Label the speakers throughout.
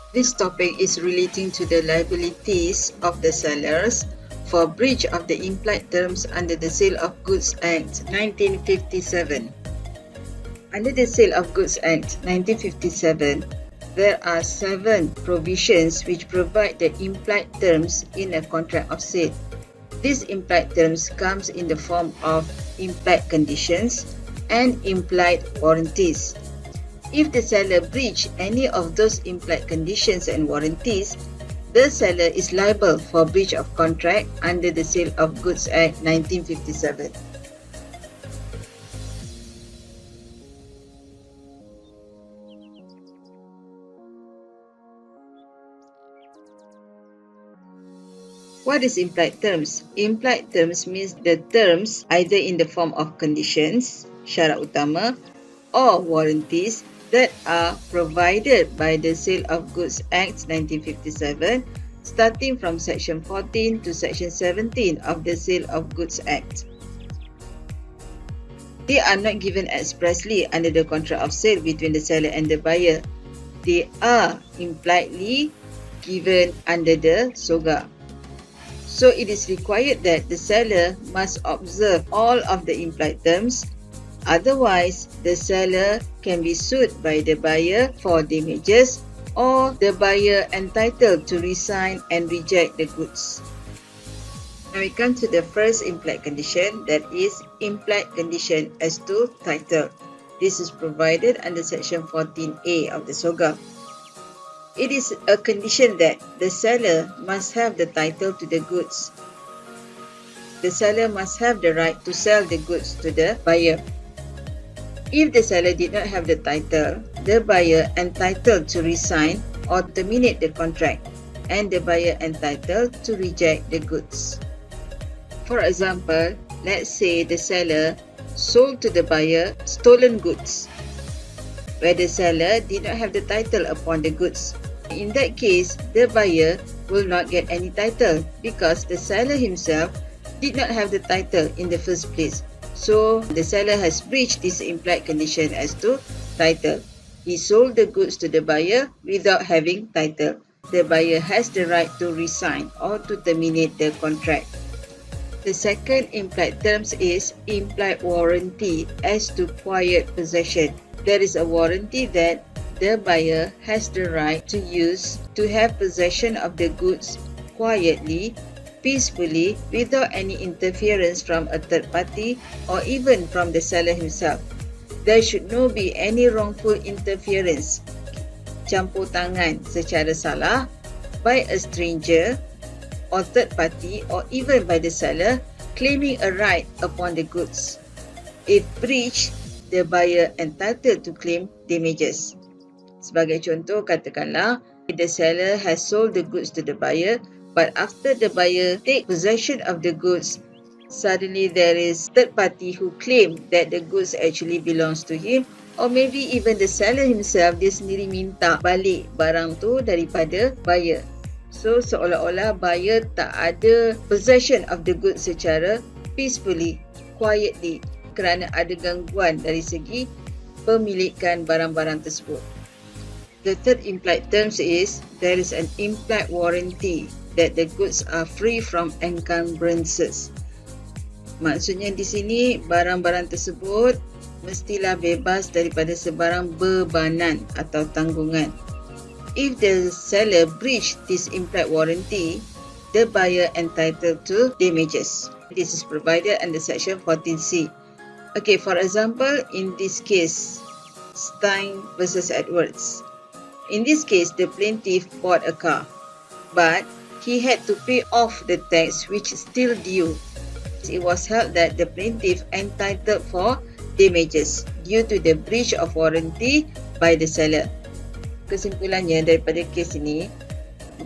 Speaker 1: This topic is relating to the liabilities of the sellers for breach of the implied terms under the Sale of Goods Act 1957. Under the Sale of Goods Act 1957, there are 7 provisions which provide the implied terms in a contract of sale. These implied terms comes in the form of implied conditions and implied warranties. If the seller breach any of those implied conditions and warranties, the seller is liable for breach of contract under the Sale of Goods Act 1957. What is implied terms? Implied terms means the terms either in the form of conditions, syarat utama, or warranties that are provided by the Sale of Goods Act 1957, starting from Section 14 to Section 17 of the Sale of Goods Act. They are not given expressly under the contract of sale between the seller and the buyer. They are impliedly given under the SOGA. So it is required that the seller must observe all of the implied terms. Otherwise, the seller can be sued by the buyer for damages or the buyer entitled to resign and reject the goods. Now we come to the first implied condition, that is implied condition as to title. This is provided under Section 14A of the SOGA. It is a condition that the seller must have the title to the goods. The seller must have the right to sell the goods to the buyer. If the seller did not have the title, the buyer entitled to resign or terminate the contract, and the buyer entitled to reject the goods. For example, let's say the seller sold to the buyer stolen goods, where the seller did not have the title upon the goods. In that case, the buyer will not get any title because the seller himself did not have the title in the first place. So, the seller has breached this implied condition as to title. He sold the goods to the buyer without having title. The buyer has the right to resign or to terminate the contract. The second implied terms is implied warranty as to quiet possession. There is a warranty that the buyer has the right to have possession of the goods quietly, peacefully, without any interference from a third party or even from the seller himself. There should not be any wrongful interference, campur tangan secara salah, by a stranger or third party or even by the seller claiming a right upon the goods. If breached, the buyer entitled to claim damages. Sebagai contoh, katakanlah the seller has sold the goods to the buyer, but after the buyer take possession of the goods, suddenly there is third party who claim that the goods actually belongs to him, or maybe even the seller himself, dia sendiri minta balik barang tu daripada buyer. So seolah-olah buyer tak ada possession of the goods secara peacefully, quietly, kerana ada gangguan dari segi pemilikan barang-barang tersebut. The third implied terms is there is an implied warranty that the goods are free from encumbrances. Maksudnya di sini barang-barang tersebut mestilah bebas daripada sebarang bebanan atau tanggungan. If the seller breach this implied warranty, the buyer entitled to damages. This is provided under Section 14C. Okay, for example, in this case, Stein versus Edwards. In this case, the plaintiff bought a car, but he had to pay off the tax which is still due. It was held that the plaintiff entitled for damages due to the breach of warranty by the seller. Kesimpulannya daripada kes ini,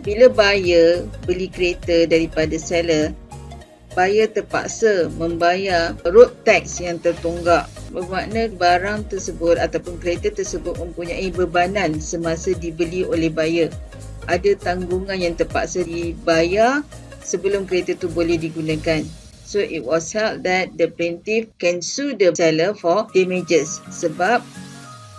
Speaker 1: bila buyer beli kereta daripada seller, buyer terpaksa membayar road tax yang tertunggak. Bermakna barang tersebut ataupun kereta tersebut mempunyai bebanan semasa dibeli oleh buyer. Ada tanggungan yang terpaksa dibayar sebelum kereta itu boleh digunakan. So it was held that the plaintiff can sue the seller for damages sebab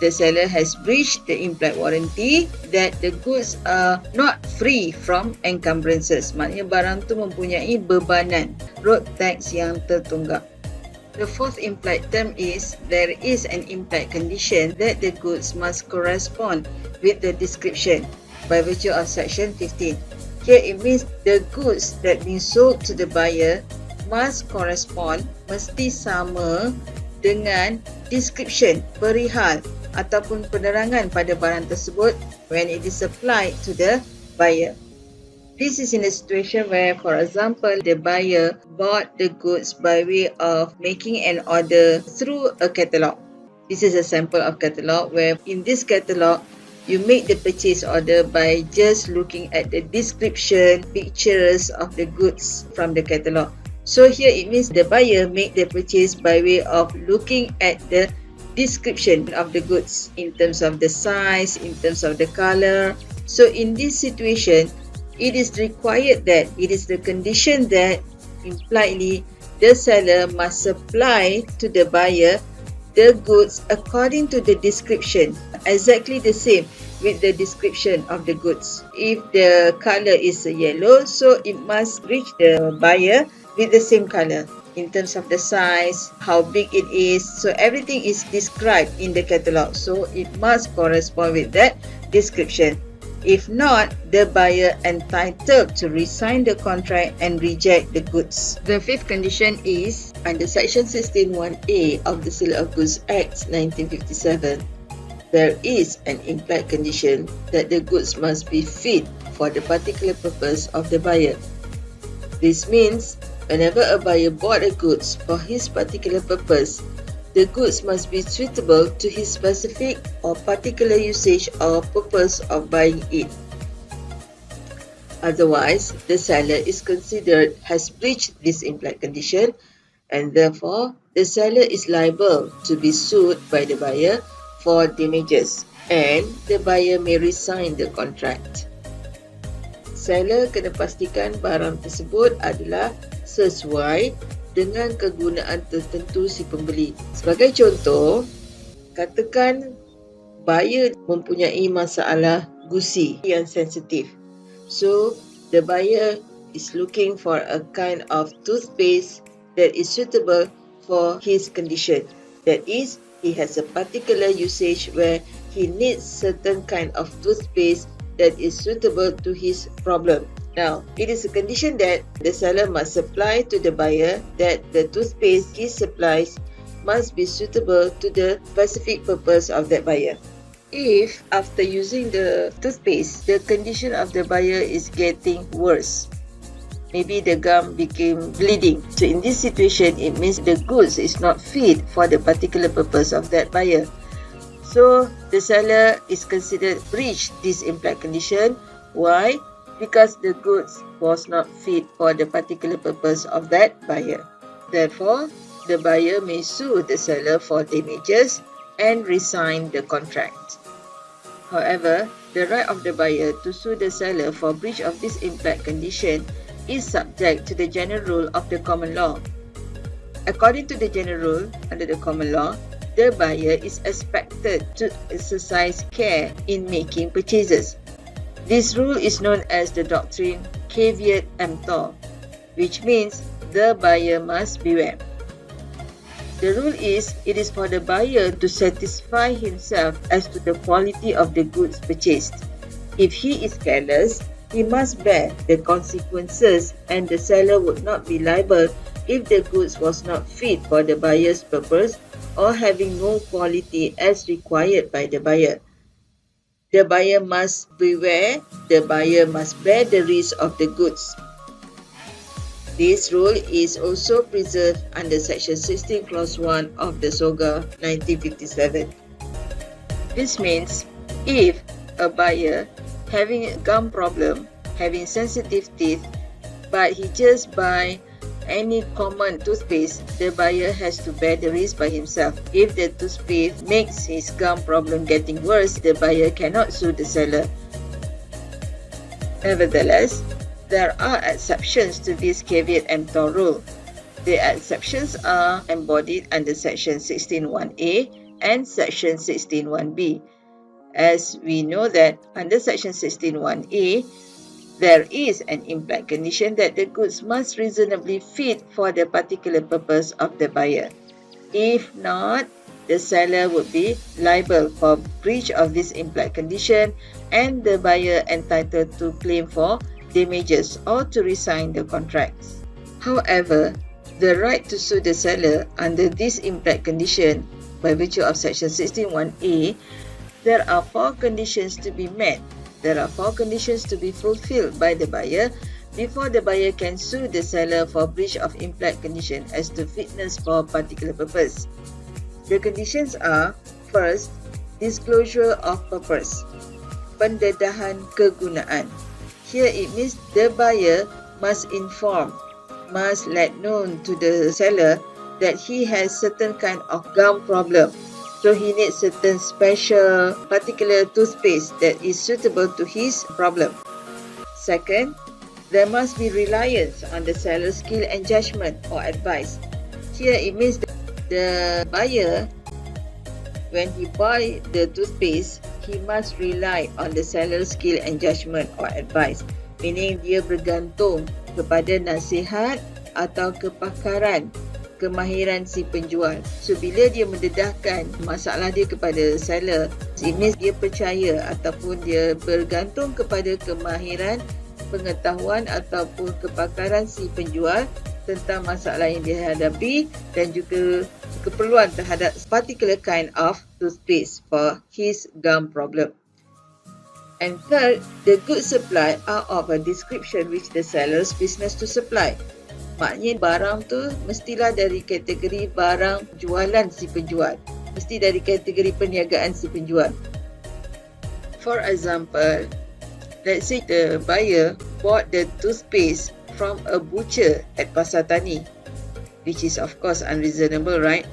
Speaker 1: the seller has breached the implied warranty, that the goods are not free from encumbrances. Maknanya barang tu mempunyai bebanan road tax yang tertunggak. The fourth implied term is there is an implied condition that the goods must correspond with the description by virtue of section 15. Here it means the goods that being sold to the buyer must correspond, mesti sama dengan description, perihal ataupun penerangan pada barang tersebut when it is supplied to the buyer. This is in a situation where, for example, the buyer bought the goods by way of making an order through a catalogue. This is a sample of catalogue where in this catalogue, you make the purchase order by just looking at the description, pictures of the goods from the catalogue. So here it means the buyer make the purchase by way of looking at the description of the goods in terms of the size, in terms of the color. So in this situation, it is required that it is the condition that impliedly the seller must supply to the buyer the goods according to the description, exactly the same with the description of the goods. If the color is yellow, so it must reach the buyer with the same color in terms of the size, how big it is. So everything is described in the catalogue, so it must correspond with that description. If not, the buyer entitled to resign the contract and reject the goods. The fifth condition is under section 16(1)(a) of the Sale of Goods Act 1957. There is an implied condition that the goods must be fit for the particular purpose of the buyer. This means whenever a buyer bought a goods for his particular purpose, the goods must be suitable to his specific or particular usage or purpose of buying it. Otherwise, the seller is considered has breached this implied condition, and therefore the seller is liable to be sued by the buyer for damages, and the buyer may resign the contract. Seller kena pastikan barang tersebut adalah sesuai dengan kegunaan tertentu si pembeli. Sebagai contoh, katakan buyer mempunyai masalah gusi yang sensitif. So, the buyer is looking for a kind of toothpaste that is suitable for his condition. That is, he has a particular usage where he needs certain kind of toothpaste that is suitable to his problem. Now, it is a condition that the seller must supply to the buyer that the toothpaste he supplies must be suitable to the specific purpose of that buyer. If, after using the toothpaste, the condition of the buyer is getting worse, maybe the gum became bleeding. So in this situation, it means the goods is not fit for the particular purpose of that buyer. So, the seller is considered breach this implied condition. Why? Because the goods was not fit for the particular purpose of that buyer. Therefore, the buyer may sue the seller for damages and resign the contract. However, the right of the buyer to sue the seller for breach of this implied condition is subject to the general rule of the common law. According to the general rule under the common law, the buyer is expected to exercise care in making purchases. This rule is known as the doctrine caveat emptor, which means the buyer must beware. The rule is, it is for the buyer to satisfy himself as to the quality of the goods purchased. If he is careless, he must bear the consequences, and the seller would not be liable if the goods was not fit for the buyer's purpose or having no quality as required by the buyer. The buyer must beware, the buyer must bear the risk of the goods. This rule is also preserved under Section 16 Clause 1 of the SOGA 1957. This means if a buyer having a gum problem, having sensitive teeth, but he just buy any common toothpaste, the buyer has to bear the risk by himself. If the toothpaste makes his gum problem getting worse, the buyer cannot sue the seller. Nevertheless, there are exceptions to this caveat emptor rule. The exceptions are embodied under section 16(1)(a) and Section 16(1)(b). As we know that under Section 16(1)(a), there is an implied condition that the goods must reasonably fit for the particular purpose of the buyer. If not, the seller would be liable for breach of this implied condition and the buyer entitled to claim for damages or to rescind the contracts. However, the right to sue the seller under this implied condition by virtue of Section 16(1)(a), there are 4 conditions to be met. There are 4 conditions to be fulfilled by the buyer before the buyer can sue the seller for breach of implied condition as to fitness for a particular purpose. The conditions are: first, disclosure of purpose, pendedahan kegunaan. Here it means the buyer must let known to the seller that he has certain kind of gum problem. So he needs certain special particular toothpaste that is suitable to his problem. Second, there must be reliance on the seller's skill and judgment or advice. Here it means the buyer, when he buy the toothpaste, he must rely on the seller's skill and judgment or advice. Meaning dia bergantung kepada nasihat atau kepakaran, kemahiran si penjual. So bila dia mendedahkan masalah dia kepada seller, it means dia percaya ataupun dia bergantung kepada kemahiran, pengetahuan ataupun kepakaran si penjual tentang masalah yang dihadapi dan juga keperluan terhadap particular kind of toothpaste for his gum problem. And third, the goods supplied are of a description which the seller's business to supply. Maknanya barang tu mestilah dari kategori barang jualan si penjual. Mesti dari kategori perniagaan si penjual. For example, let's say the buyer bought the toothpaste from a butcher at Pasar Tani, which is of course unreasonable, right?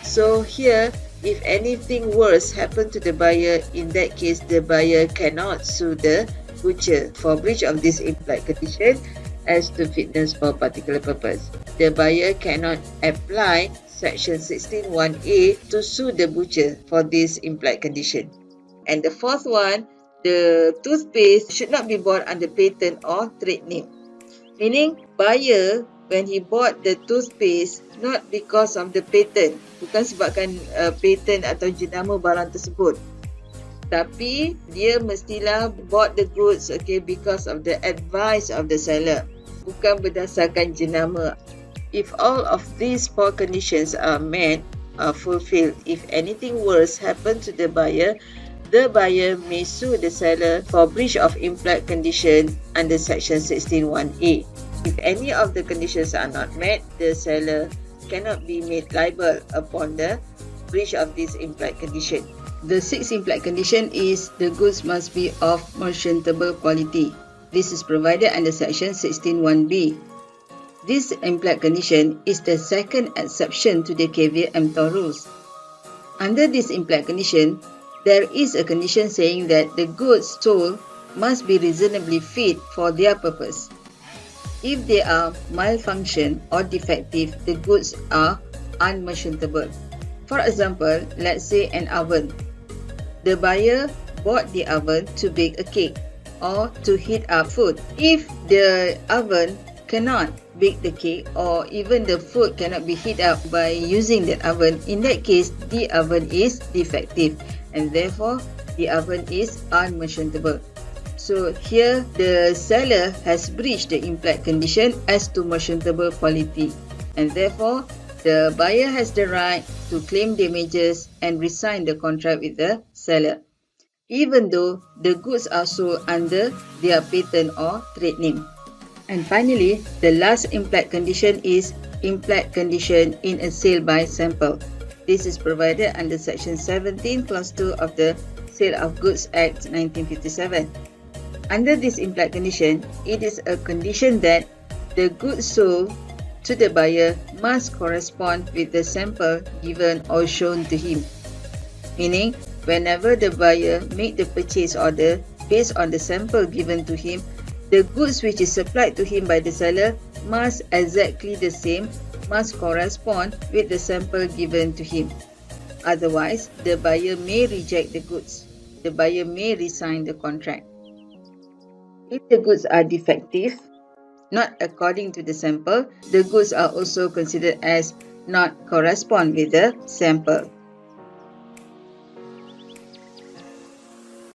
Speaker 1: So here, if anything worse happened to the buyer, in that case the buyer cannot sue the butcher for breach of this implied condition as to fitness for a particular purpose. The buyer cannot apply Section 16(1)(a) to sue the butcher for this implied condition. And the fourth one, the toothpaste should not be bought under patent or trade name. Meaning, buyer, when he bought the toothpaste, not because of the patent, bukan sebabkan patent atau jenama barang tersebut, tapi dia mestilah bought the goods because of the advice of the seller, bukan berdasarkan jenama. If all of these 4 conditions are met, are fulfilled, if anything worse happened to the buyer may sue the seller for breach of implied condition under Section 16(1)(a). If any of the conditions are not met, the seller cannot be made liable upon the breach of this implied condition. The 6th implied condition is the goods must be of merchantable quality. This is provided under Section 16(1)(b). This implied condition is the second exception to the caveat emptor rules. Under this implied condition, there is a condition saying that the goods sold must be reasonably fit for their purpose. If they are malfunction or defective, the goods are unmerchantable. For example, let's say an oven. The buyer bought the oven to bake a cake or to heat up food. If the oven cannot bake the cake or even the food cannot be heated up by using that oven, in that case, the oven is defective and therefore the oven is unmerchantable. So here the seller has breached the implied condition as to merchantable quality, and therefore the buyer has the right to claim damages and rescind the contract with the seller, even though the goods are sold under their patent or trade name. And finally, the last implied condition is implied condition in a sale by sample. This is provided under Section 17 Clause 2 of the Sale of Goods Act 1957. Under this implied condition, it is a condition that the goods sold to the buyer must correspond with the sample given or shown to him. Meaning, whenever the buyer make the purchase order based on the sample given to him, the goods which is supplied to him by the seller must exactly the same, must correspond with the sample given to him. Otherwise, the buyer may reject the goods. The buyer may resign the contract. If the goods are defective, not according to the sample, the goods are also considered as not correspond with the sample.